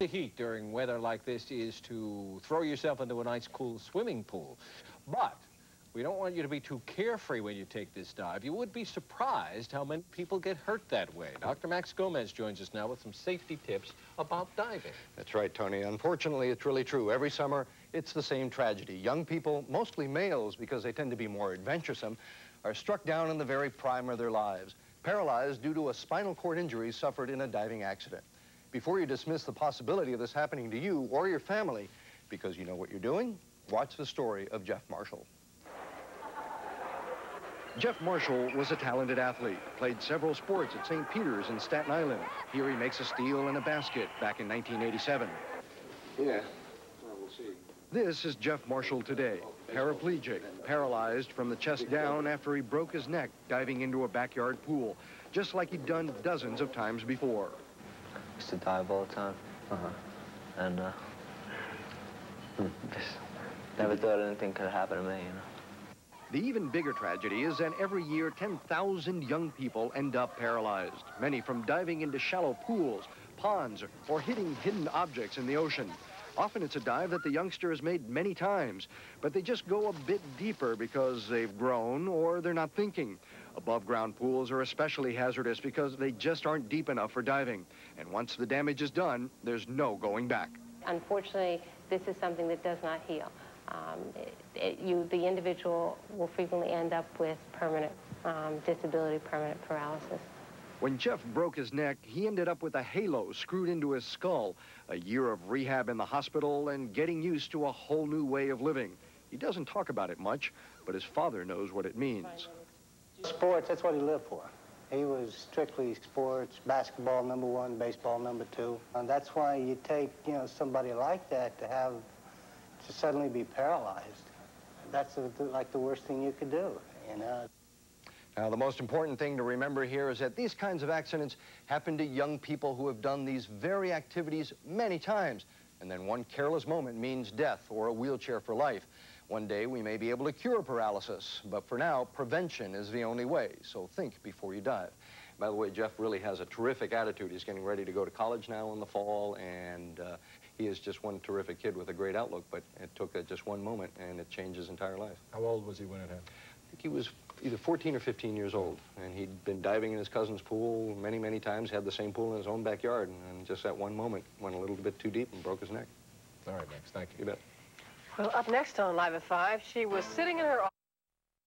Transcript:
The heat during weather like this is to throw yourself into a nice cool swimming pool. But we don't want you to be too carefree when you take this dive. You would be surprised how many people get hurt that way. Dr. Max Gomez joins us now with some safety tips about diving. That's right, Tony. Unfortunately, it's really true. Every summer, it's the same tragedy. Young people, mostly males because they tend to be more adventuresome, are struck down in the very prime of their lives, paralyzed due to a spinal cord injury suffered in a diving accident. Before you dismiss the possibility of this happening to you or your family, because you know what you're doing, watch the story of Jeff Marshall. Jeff Marshall was a talented athlete, played several sports at St. Peter's in Staten Island. Here he makes a steal and a basket back in 1987. Yeah, well, we'll see. This is Jeff Marshall today, paraplegic, paralyzed from the chest down after he broke his neck diving into a backyard pool, just like he'd done dozens of times before. Used to dive all the time, and just never thought anything could happen to me, you know. The even bigger tragedy is that every year 10,000 young people end up paralyzed, many from diving into shallow pools, ponds, or hitting hidden objects in the ocean. Often it's a dive that the youngster has made many times, but they just go a bit deeper because they've grown or they're not thinking. Above-ground pools are especially hazardous because they just aren't deep enough for diving. And once the damage is done, there's no going back. Unfortunately, this is something that does not heal. The individual will frequently end up with permanent disability, permanent paralysis. When Jeff broke his neck, he ended up with a halo screwed into his skull, a year of rehab in the hospital and getting used to a whole new way of living. He doesn't talk about it much, but his father knows what it means. Sports, that's what he lived for. He was strictly sports, basketball #1, baseball #2. And that's why you take, somebody like that to suddenly be paralyzed. That's like the worst thing you could do, Now, the most important thing to remember here is that these kinds of accidents happen to young people who have done these very activities many times. And then one careless moment means death or a wheelchair for life. One day we may be able to cure paralysis, but for now, prevention is the only way. So think before you dive. By the way, Jeff really has a terrific attitude. He's getting ready to go to college now in the fall, and he is just one terrific kid with a great outlook, but it took just one moment, and it changed his entire life. How old was he when it happened? I think he was either 14 or 15 years old, and he'd been diving in his cousin's pool many, many times, had the same pool in his own backyard, and just that one moment went a little bit too deep and broke his neck. All right, Max, thank you. You bet. Well, up next on Live at 5, she was sitting in her office.